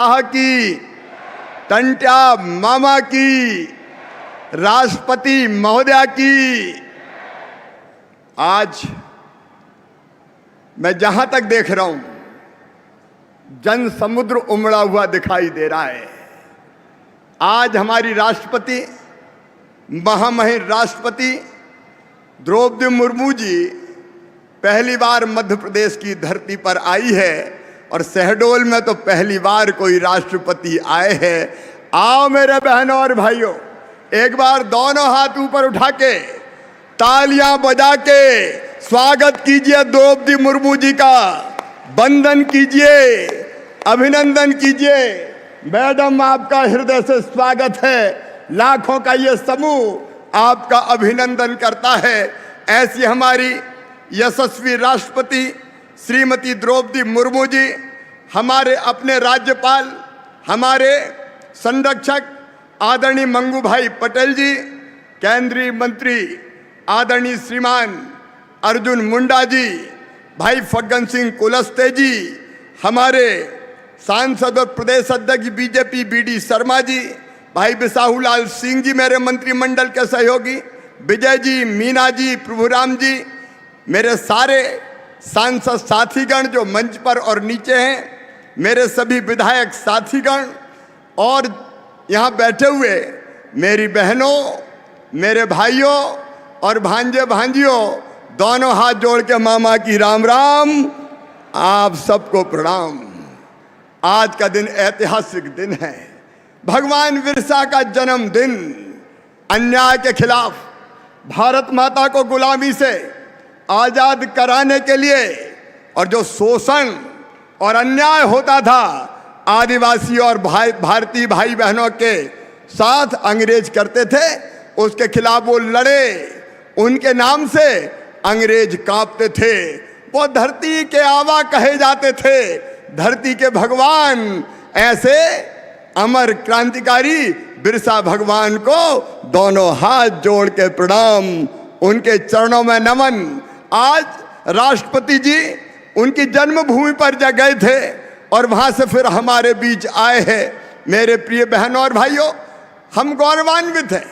की, टंट्या मामा की, राष्ट्रपति महोदया की। आज मैं जहां तक देख रहा हूं, जन समुद्र उमड़ा हुआ दिखाई दे रहा है। आज हमारी राष्ट्रपति, महामहिम राष्ट्रपति द्रौपदी मुर्मू जी पहली बार मध्य प्रदेश की धरती पर आई है और शहडोल में तो पहली बार कोई राष्ट्रपति आए हैं। आओ मेरे बहनों और भाइयों, एक बार दोनों हाथ ऊपर उठा के तालियां बजा के स्वागत कीजिए द्रौपदी मुर्मू जी का, वंदन कीजिए, अभिनंदन कीजिए। मैडम, आपका हृदय से स्वागत है। लाखों का ये समूह आपका अभिनंदन करता है। ऐसी हमारी यशस्वी राष्ट्रपति श्रीमती द्रौपदी मुर्मू जी, हमारे अपने राज्यपाल, हमारे संरक्षक आदरणीय मंगू भाई पटेल जी, केंद्रीय मंत्री आदरणीय श्रीमान अर्जुन मुंडा जी, भाई फग्गन सिंह कुलस्ते जी, हमारे सांसद और प्रदेश अध्यक्ष बीजेपी बीडी शर्मा जी, भाई बिसाहूलाल सिंह जी, मेरे मंत्रिमंडल के सहयोगी, विजय जी, मीना जी, प्रभुराम जी, मेरे सारे सांसद साथीगण जो मंच पर और नीचे हैं, मेरे सभी विधायक साथीगण और यहाँ बैठे हुए मेरी बहनों, मेरे भाइयों और भांजे भांजियों, दोनों हाथ जोड़ के मामा की राम राम, आप सबको प्रणाम। आज का दिन ऐतिहासिक दिन है, भगवान बिरसा का जन्मदिन। अन्याय के खिलाफ, भारत माता को गुलामी से आजाद कराने के लिए और जो शोषण और अन्याय होता था आदिवासी और भारतीय भाई बहनों के साथ अंग्रेज करते थे, उसके खिलाफ वो लड़े। उनके नाम से अंग्रेज कांपते थे। वो धरती के आवा कहे जाते थे, धरती के भगवान। ऐसे अमर क्रांतिकारी बिरसा भगवान को दोनों हाथ जोड़ के प्रणाम, उनके चरणों में नमन। आज राष्ट्रपति जी उनकी जन्मभूमि पर गए थे और वहां से फिर हमारे बीच आए हैं। मेरे प्रिय बहनों और भाइयों, हम गौरवान्वित हैं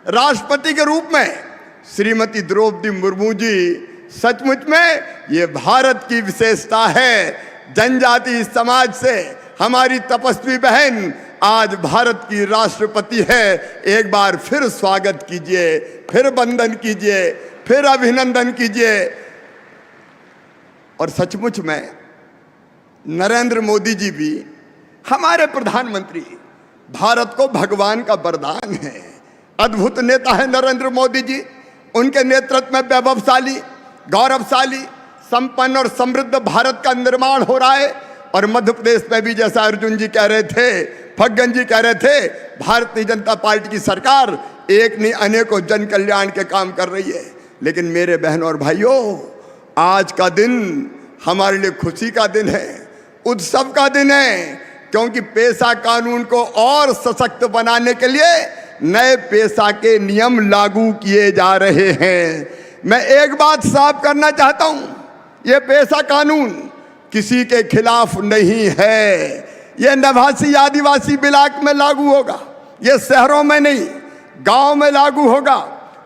राष्ट्रपति के रूप में श्रीमती द्रौपदी मुर्मू जी। सचमुच में ये भारत की विशेषता है। जनजाति समाज से हमारी तपस्वी बहन आज भारत की राष्ट्रपति है। एक बार फिर स्वागत कीजिए, फिर वंदन कीजिए, फिर अभिनंदन कीजिए। और सचमुच में नरेंद्र मोदी जी भी हमारे प्रधानमंत्री, भारत को भगवान का वरदान है। अद्भुत नेता है नरेंद्र मोदी जी। उनके नेतृत्व में वैभवशाली, गौरवशाली, संपन्न और समृद्ध भारत का निर्माण हो रहा है। और मध्य प्रदेश में भी, जैसा अर्जुन जी कह रहे थे, फग्गन जी कह रहे थे, भारतीय जनता पार्टी की सरकार एक नहीं अनेकों जन कल्याण के काम कर रही है। लेकिन मेरे बहनों और भाइयों, आज का दिन हमारे लिए खुशी का दिन है, उत्सव का दिन है, क्योंकि पेशा कानून को और सशक्त बनाने के लिए नए पेशा के नियम लागू किए जा रहे हैं। मैं एक बात साफ करना चाहता हूं, यह पेशा कानून किसी के खिलाफ नहीं है। यह नवासी आदिवासी इलाके में लागू होगा, यह शहरों में नहीं, गांव में लागू होगा।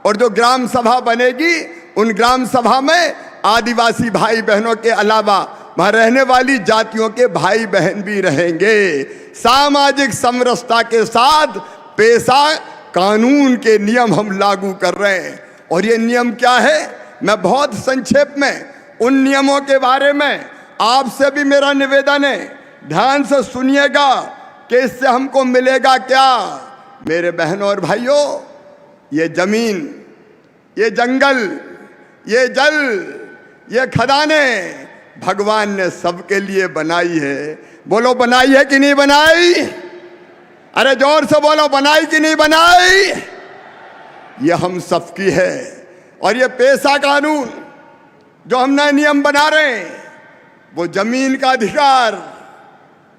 और जो ग्राम सभा बनेगी, उन ग्राम सभा में आदिवासी भाई बहनों के अलावा वहां रहने वाली जातियों के भाई बहन भी रहेंगे। सामाजिक समरसता के साथ पेशा कानून के नियम हम लागू कर रहे हैं। और ये नियम क्या है, मैं बहुत संक्षेप में उन नियमों के बारे में आपसे भी मेरा निवेदन है, ध्यान से सुनिएगा कि इससे हमको मिलेगा क्या। मेरे बहनों और भाइयों, ये जमीन, ये जंगल, ये जल, ये खदाने भगवान ने सबके लिए बनाई है। बोलो, बनाई है कि नहीं बनाई? अरे जोर से बोलो, बनाई कि नहीं बनाई? ये हम सबकी है। और ये पेशा कानून जो हम नए नियम बना रहे हैं, वो जमीन का अधिकार,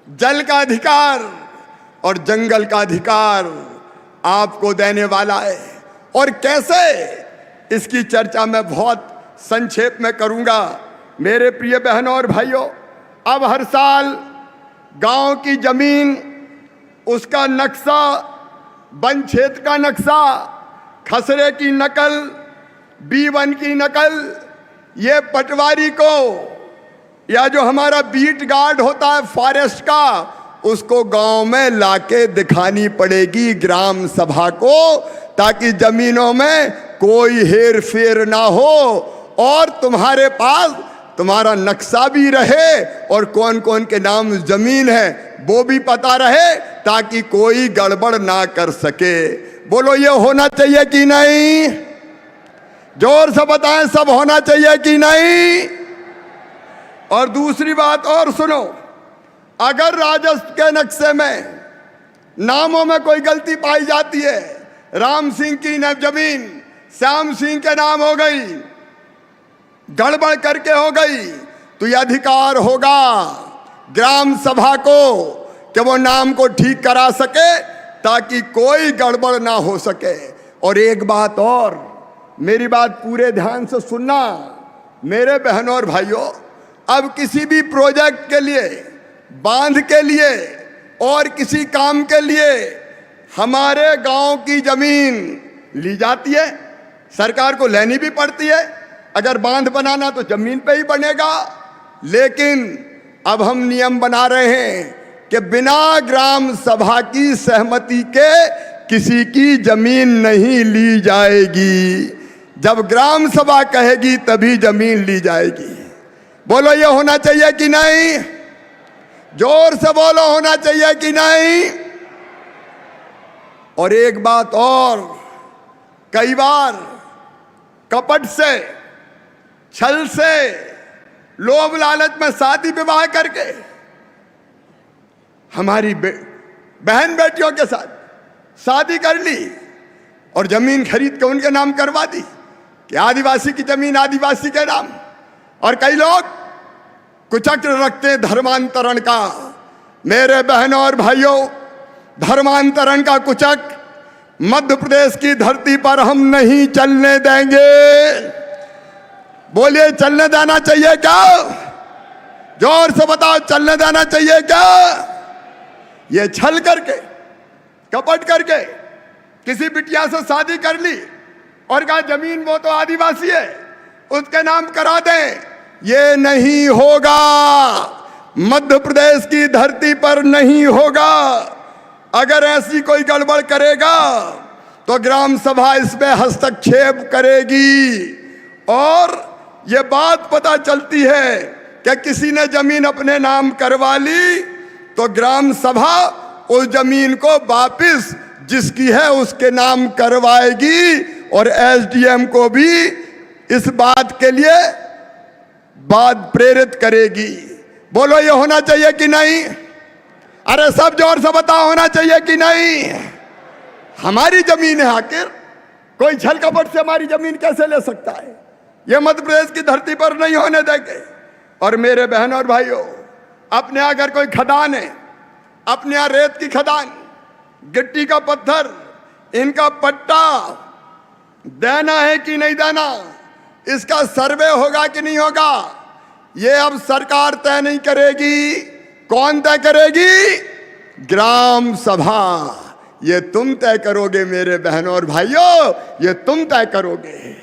जल का अधिकार और जंगल का अधिकार आपको देने वाला है। और कैसे, इसकी चर्चा मैं बहुत संक्षेप में करूंगा। मेरे प्रिय बहनों और भाइयों, अब हर साल गांव की जमीन, उसका नक्शा, वन क्षेत्र का नक्शा, खसरे की नकल, B1 की नकल, ये पटवारी को या जो हमारा बीट गार्ड होता है फॉरेस्ट का, उसको गांव में लाके दिखानी पड़ेगी ग्राम सभा को, ताकि जमीनों में कोई हेर फेर ना हो और तुम्हारे पास तुम्हारा नक्शा भी रहे और कौन कौन के नाम जमीन है वो भी पता रहे, ताकि कोई गड़बड़ ना कर सके। बोलो ये होना चाहिए कि नहीं? जोर से बताएं, सब होना चाहिए कि नहीं? और दूसरी बात और सुनो, अगर राजस्व के नक्शे में नामों में कोई गलती पाई जाती है, राम सिंह की जमीन श्याम सिंह के नाम हो गई, गड़बड़ करके हो गई, तो यह अधिकार होगा ग्राम सभा को कि वो नाम को ठीक करा सके, ताकि कोई गड़बड़ ना हो सके। और एक बात और, मेरी बात पूरे ध्यान से सुनना मेरे बहनों और भाइयों, अब किसी भी प्रोजेक्ट के लिए, बांध के लिए और किसी काम के लिए हमारे गांव की जमीन ली जाती है, सरकार को लेनी भी पड़ती है। अगर बांध बनाना तो जमीन पे ही बनेगा, लेकिन अब हम नियम बना रहे हैं कि बिना ग्राम सभा की सहमति के किसी की जमीन नहीं ली जाएगी। जब ग्राम सभा कहेगी तभी जमीन ली जाएगी। बोलो ये होना चाहिए कि नहीं? जोर से बोलो, होना चाहिए कि नहीं? और एक बात और, कई बार कपट से, छल से, लोभ लालच में शादी विवाह करके हमारी बहन बेटियों के साथ शादी कर ली और जमीन खरीद के उनके नाम करवा दी कि आदिवासी की जमीन आदिवासी के नाम। और कई लोग कुचक्र रखते धर्मांतरण का। मेरे बहनों और भाइयों, धर्मांतरण का कुचक्र मध्य प्रदेश की धरती पर हम नहीं चलने देंगे। बोलिए चलने देना चाहिए क्या? जोर से बताओ, चलने देना चाहिए क्या? ये छल करके, कपट करके किसी बिटिया से शादी कर ली और कहा जमीन वो तो आदिवासी है, उसके नाम करा दें, ये नहीं होगा। मध्य प्रदेश की धरती पर नहीं होगा। अगर ऐसी कोई गड़बड़ करेगा तो ग्राम सभा इसमें हस्तक्षेप करेगी। और ये बात पता चलती है कि किसी ने जमीन अपने नाम करवा ली तो ग्राम सभा उस जमीन को वापस जिसकी है उसके नाम करवाएगी और एसडीएम को भी इस बात के लिए बात प्रेरित करेगी। बोलो ये होना चाहिए कि नहीं? अरे सब जोर से बताओ, होना चाहिए कि नहीं? हमारी जमीन है, आखिर कोई छल कपट से हमारी जमीन कैसे ले सकता है? ये मध्य प्रदेश की धरती पर नहीं होने देंगे। और मेरे बहनों और भाइयों, अपने यहाँ अगर कोई खदान है, अपने यहाँ रेत की खदान, गिट्टी का पत्थर, इनका पट्टा देना है कि नहीं देना, इसका सर्वे होगा कि नहीं होगा, ये अब सरकार तय नहीं करेगी। कौन तय करेगी? ग्राम सभा। ये तुम तय करोगे मेरे बहनों और भाइयों, ये तुम तय करोगे।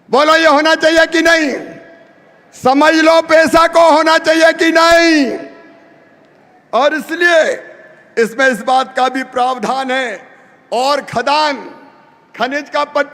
बोलो ये होना चाहिए कि नहीं? समझ लो पैसा को होना चाहिए कि नहीं? और इसलिए इसमें इस बात का भी प्रावधान है। और खदान, खनिज का पट्टा